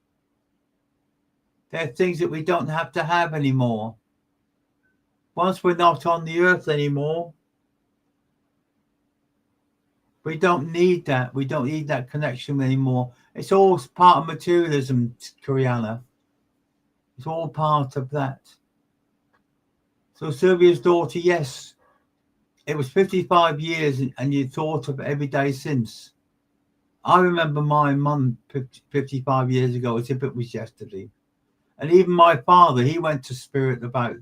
There are things that we don't have to have anymore. Once we're not on the earth anymore, we don't need that. We don't need that connection anymore. It's all part of materialism, Kiana. It's all part of that. So Sylvia's daughter, yes, it was 55 years and you thought of it every day since. I remember my mum 55 years ago as if it was yesterday. And even my father, he went to spirit about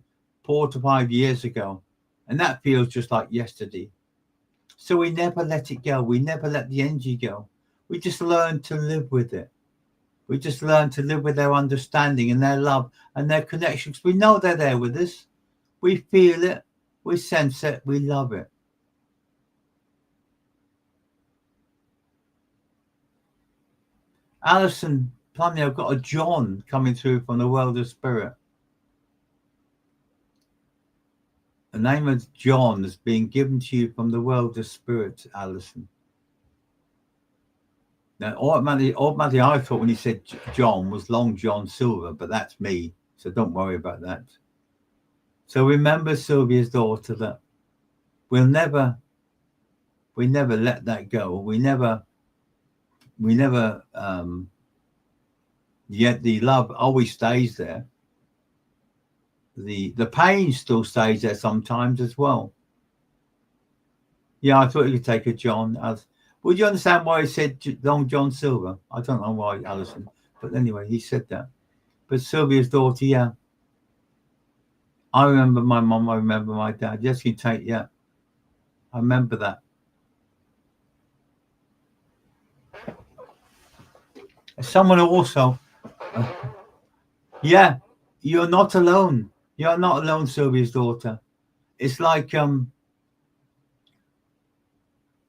4 to 5 years ago. And that feels just like yesterday. So we never let it go. We never let the energy go. We just learn to live with it. We just learn to live with their understanding and their love and their connections. We know they're there with us. We feel it. We sense it. We love it. Alison, Plumley, I've got a John coming through from the world of spirit. The name of John is being given to you from the world of spirit, Alison. Now, automatically, I thought when he said John was Long John Silver, but that's me, so don't worry about that. So remember, Sylvia's daughter, that we never let that go. We never. Yet the love always stays there. The pain still stays there sometimes as well. Yeah, I thought you could take a John. Would you understand why he said Long John Silver? I don't know why, Alison, but anyway, he said that. But Sylvia's daughter, yeah. I remember my mum. I remember my dad. Yes, you take, yeah. I remember that. Someone also, yeah, you're not alone. You're not alone, Sylvia's daughter. It's like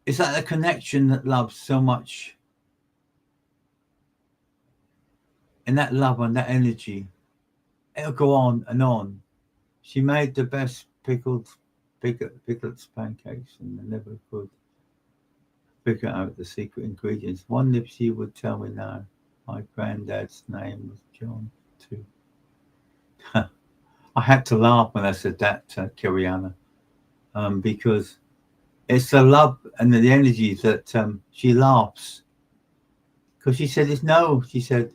it's like a connection that loves so much. And that love and that energy, it'll go on and on. She made the best piglets pancakes, and I never could figure out the secret ingredients. Wonder if she would tell me now. My granddad's name was John too. I had to laugh when I said that, Kiriana, because it's the love and the energy that she laughs. Because she said, she said,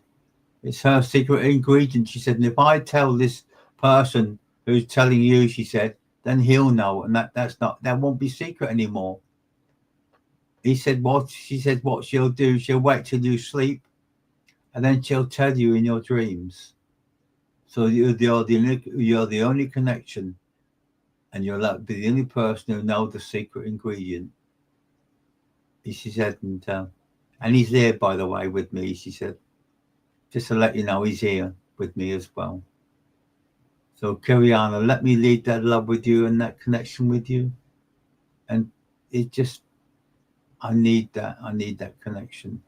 it's her secret ingredient. She said, and if I tell this person who's telling you, she said, then he'll know. And that won't be secret anymore. He said, she said, what she'll do, she'll wait till you sleep and then she'll tell you in your dreams. So you're the only connection, and you'll be the only person who knows the secret ingredient. She said, and he's there, by the way, with me. She said, just to let you know, he's here with me as well. So, Kiriana, let me lead that love with you and that connection with you. And I need that connection.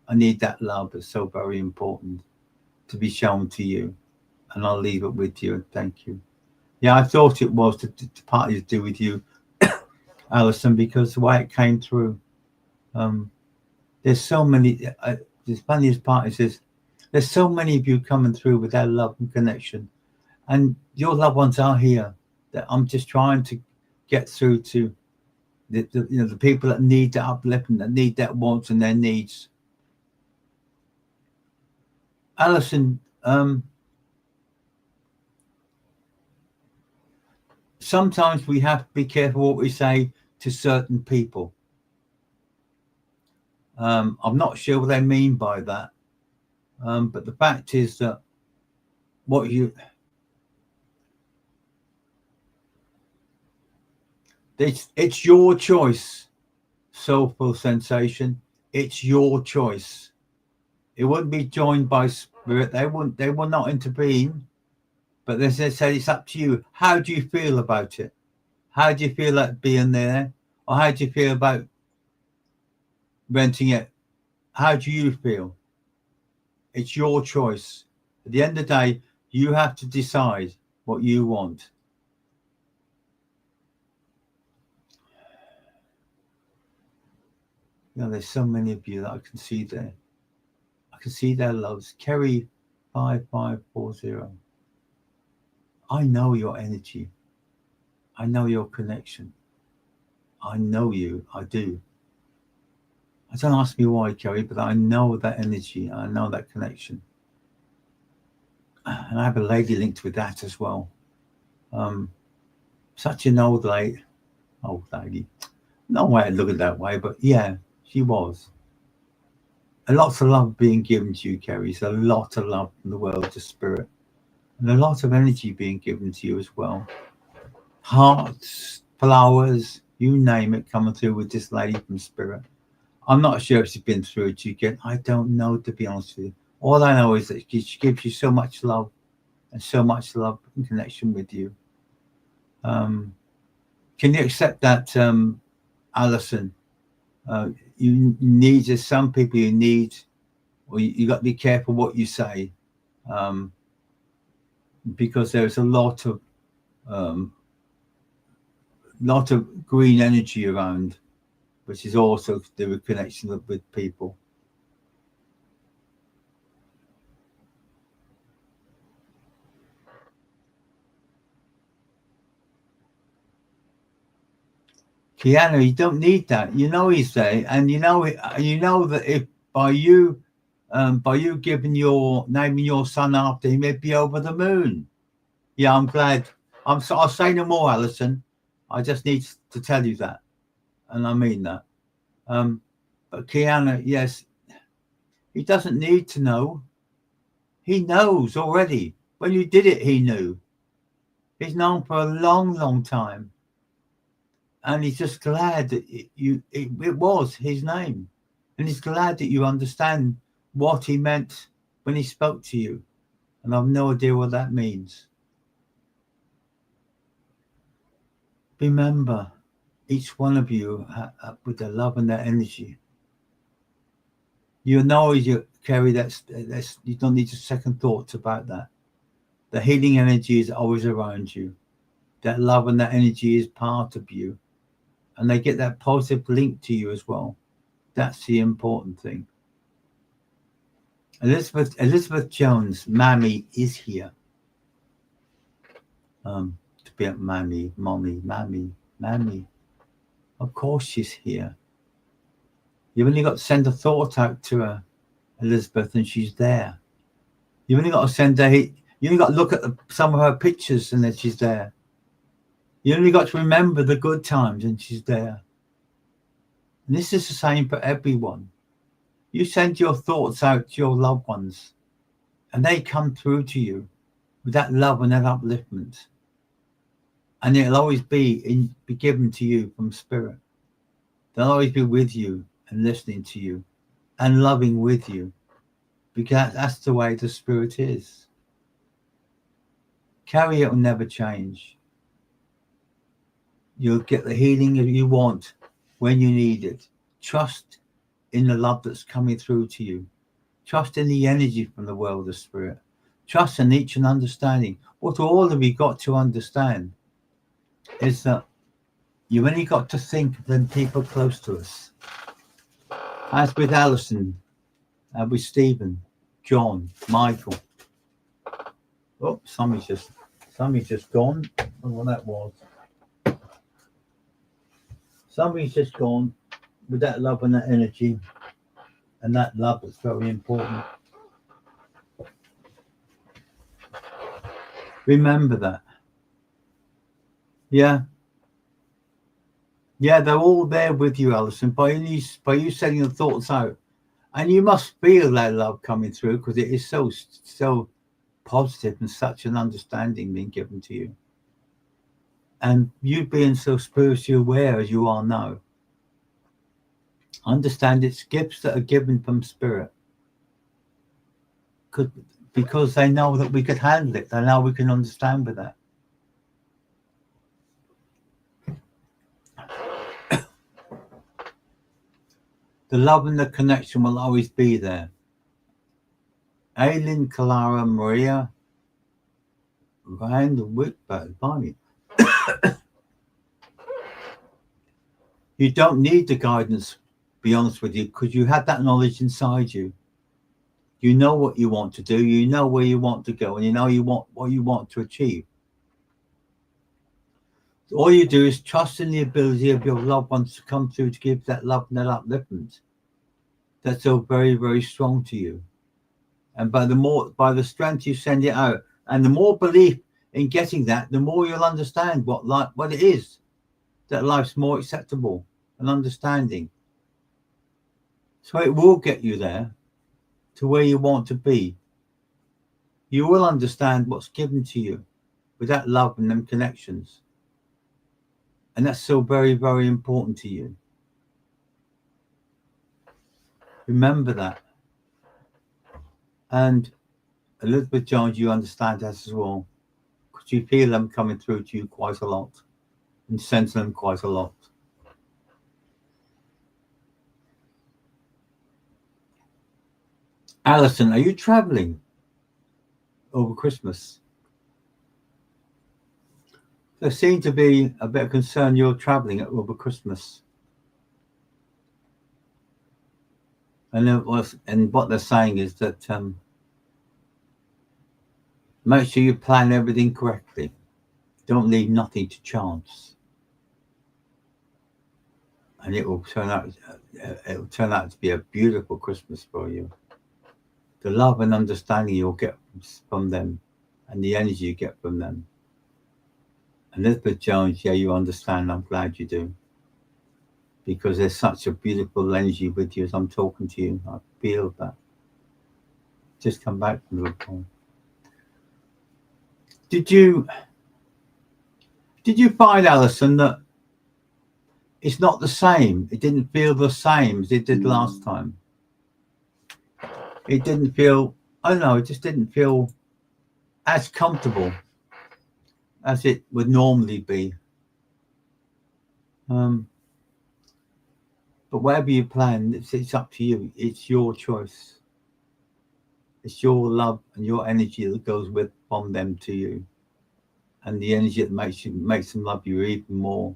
I need that love. It's so very important to be shown to you. And I'll leave it with you. And thank you. Yeah, I thought it was to partly to do with you, Alison, because the way it came through. There's so many. The funniest part is there's so many of you coming through with that love and connection, and your loved ones are here. That I'm just trying to get through to the people that need that uplifting, that need that wants and their needs. Alison, sometimes we have to be careful what we say to certain people. I'm not sure what they mean by that, but the fact is that it's your choice. soulful sensation. It's your choice. It wouldn't be joined by spirit. They will not intervene. But they said it's up to you. How do you feel about it? How do you feel like being there? Or how do you feel about renting it? How do you feel? It's your choice. At the end of the day, you have to decide what you want. You know, there's so many of you that I can see there. I can see their loves. Kerry 5540. I know your energy. I know your connection. I know you. I do. I don't ask me why, Kerry, but I know that energy. I know that connection. And I have a lady linked with that as well. Such an old lady. No way to look at it that way, but yeah, she was. A lot of love being given to you, Kerry. There's a lot of love from the world to spirit. And a lot of energy being given to you as well. Hearts, flowers, you name it, coming through with this lady from spirit. I'm not sure if she's been through it again. I don't know, to be honest with you. All I know is that she gives you so much love and so much love in connection with you. Can you accept that, Alison? You need, there's some people you need, or you got to be careful what you say, because there's a lot of green energy around, which is also to do with connection with people. Keanu, you don't need that. You know he's there, and you know that if by you giving naming your son after him, it'd be over the moon. Yeah, I'm glad. I'll say no more, Alison. I just need to tell you that, and I mean that. But Keanu, yes, he doesn't need to know. He knows already. When you did it, he knew. He's known for a long, long time. And he's just glad that it was his name. And he's glad that you understand what he meant when he spoke to you. And I've no idea what that means. Remember, each one of you with their love and their energy. You know you carry that's you don't need to second thoughts about that. The healing energy is always around you. That love and that energy is part of you. And they get that positive link to you as well. That's the important thing. Elizabeth Jones, Mammy is here. To be at Mammy. Of course she's here. You've only got to send a thought out to her, Elizabeth, and she's there. You've only got to send her. You only got to look at some of her pictures, and then she's there. You only got to remember the good times, and she's there. And this is the same for everyone. You send your thoughts out to your loved ones, and they come through to you with that love and that upliftment. And it'll always be given to you from spirit. They'll always be with you and listening to you and loving with you, because that's the way the spirit is. Carry it will never change. You'll get the healing you want when you need it. Trust in the love that's coming through to you. Trust in the energy from the world of spirit. Trust in each and understanding. What all of you got to understand is that you've only got to think of them people close to us. As with Alison, with Stephen, John, Michael. Oh, somebody's just gone. I don't know what that was. Somebody's just gone with that love and that energy, and that love is very important. Remember that. Yeah, they're all there with you, Alison, by you sending your thoughts out. And you must feel that love coming through, because it is so positive and such an understanding being given to you. And you being so spiritually aware as you are now, Understand it's gifts that are given from Spirit. Because they know that we could handle it. They know we can understand with that. The love and the connection will always be there. Aileen, Clara, Maria, Rand, Whitbird, Barney. You don't need the guidance, be honest with you, because you have that knowledge inside you. You know what you want to do, you know where you want to go, and you know what you want to achieve. So all you do is trust in the ability of your loved ones to come through to give that love and that upliftment. That's so very, very strong to you. And by the strength you send it out, and the more belief in getting that, the more you'll understand what it is, that life's more acceptable and understanding. So it will get you there to where you want to be. You will understand what's given to you with that love and them connections. And that's so very, very important to you. Remember that. And Elizabeth Jones, you understand that as well, because you feel them coming through to you quite a lot and sense them quite a lot. Alison, are you traveling over Christmas? There seemed to be a bit of concern you're traveling over Christmas. And what they're saying is that make sure you plan everything correctly. Don't leave nothing to chance. And it will turn out to be a beautiful Christmas for you. The love and understanding you'll get from them and the energy you get from them. And Elizabeth Jones, yeah, you understand. I'm glad you do. Because there's such a beautiful energy with you as I'm talking to you. I feel that. Just come back from the report. Did you find, Alison, that it's not the same? It didn't feel the same as it did last time. It didn't feel, I don't know, it just didn't feel as comfortable as it would normally be. But whatever you plan, it's up to you. It's your choice. It's your love and your energy that goes from them to you, and the energy that makes them love you even more.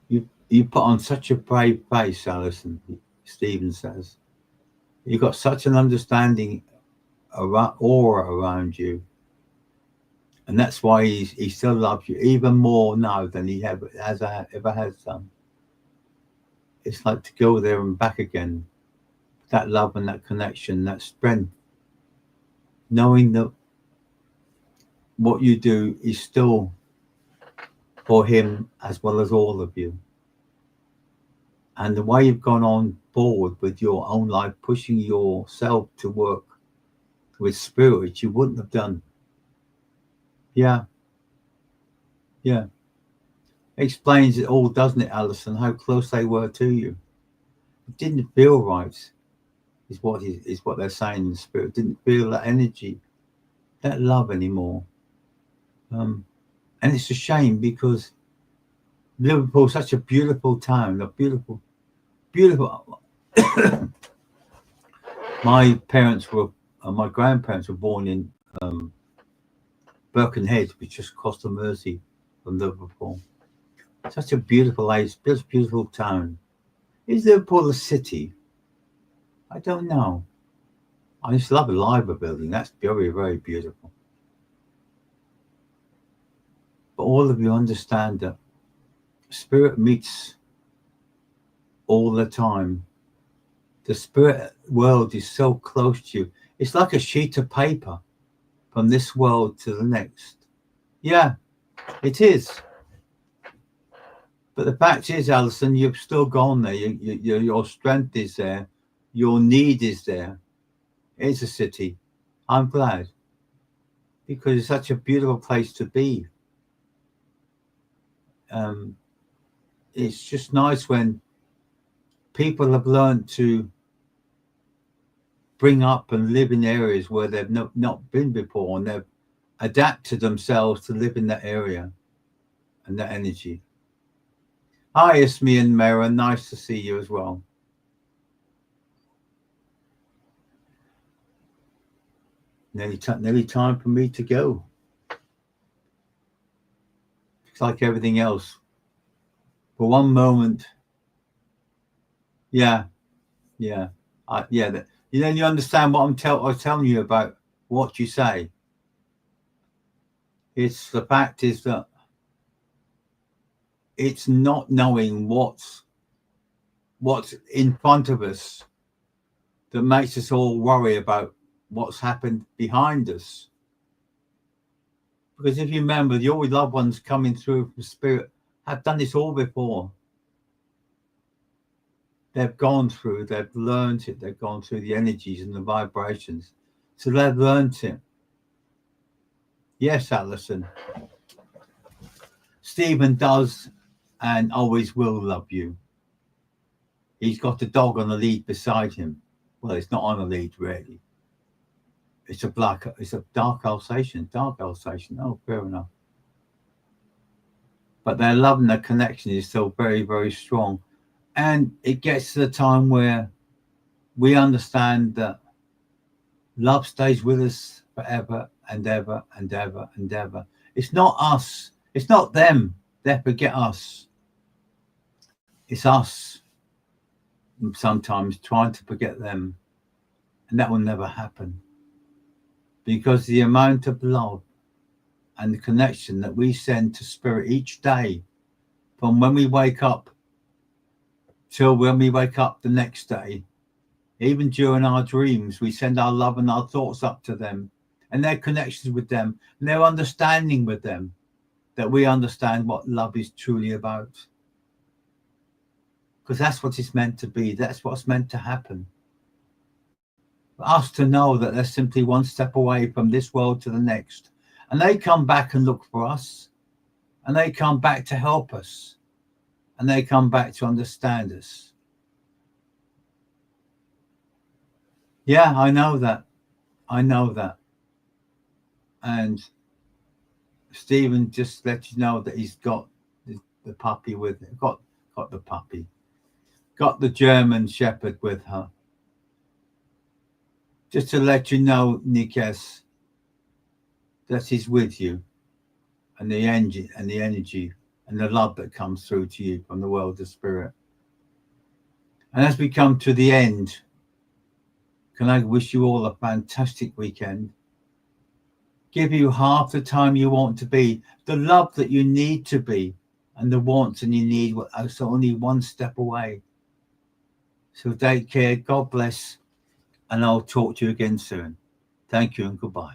You put on such a brave face, Alison. Stephen says you've got such an understanding aura around you, and that's why he still loves you even more now than he ever has done. It's like to go there and back again. That love and that connection, that strength, knowing that what you do is still for him as well as all of you. And the way you've gone on forward with your own life, pushing yourself to work with spirit, which you wouldn't have done. Yeah. Explains it all, doesn't it, Alison, how close they were to you. It didn't feel right, is what they're saying in the spirit. Didn't feel that energy, that love anymore. And it's a shame because Liverpool's such a beautiful town, a beautiful. My grandparents were born in Birkenhead, which just across the Mersey from Liverpool. Such a beautiful place, beautiful town. Is Liverpool a city? I don't know. I just love the Library building. That's very, very beautiful. But all of you understand that spirit meets all the time. The spirit world is so close to you. It's like a sheet of paper from this world to the next. Yeah, it is. But the fact is, Alison, you've still gone there. Your strength is there. Your need is there. It's a city. I'm glad. Because it's such a beautiful place to be. it's just nice when people have learned to bring up and live in areas where they've not been before, and they've adapted themselves to live in that area and that energy. Hi, Ismi and Mera, nice to see you as well. Nearly time for me to go. It's like everything else. For one moment, yeah. You understand what I was telling you about what you say. It's the fact is that it's not knowing what's in front of us that makes us all worry about what's happened behind us. Because if you remember, your loved ones coming through from spirit have done this all before. They've gone through, they've learned it, they've gone through the energies and the vibrations. So they've learned it. Yes, Alison. Stephen does and always will love you. He's got a dog on the lead beside him. Well, it's not on the lead, really. It's a dark Alsatian. Oh, fair enough. But their love and their connection is still very, very strong. And it gets to the time where we understand that love stays with us forever and ever and ever and ever. It's not us. It's not them. They forget us. It's us sometimes trying to forget them. And that will never happen. Because the amount of love and the connection that we send to spirit each day, from when we wake up till when we wake up the next day, even during our dreams, we send our love and our thoughts up to them and their connections with them and their understanding with them, that we understand what love is truly about. Because that's what it's meant to be. That's what's meant to happen. For us to know that they're simply one step away from this world to the next. And they come back and look for us. And they come back to help us. And they come back to understand us. Yeah, I know that. And Stephen just let you know that he's got the puppy with him. Got the puppy. Got the German Shepherd with her. Just to let you know, Nikes, that he's with you. And the energy and the love that comes through to you from the world of spirit. And as we come to the end, can I wish you all a fantastic weekend? Give you half the time you want to be, the love that you need to be, and the wants and you need are only one step away. So take care, God bless, and I'll talk to you again soon. Thank you and goodbye.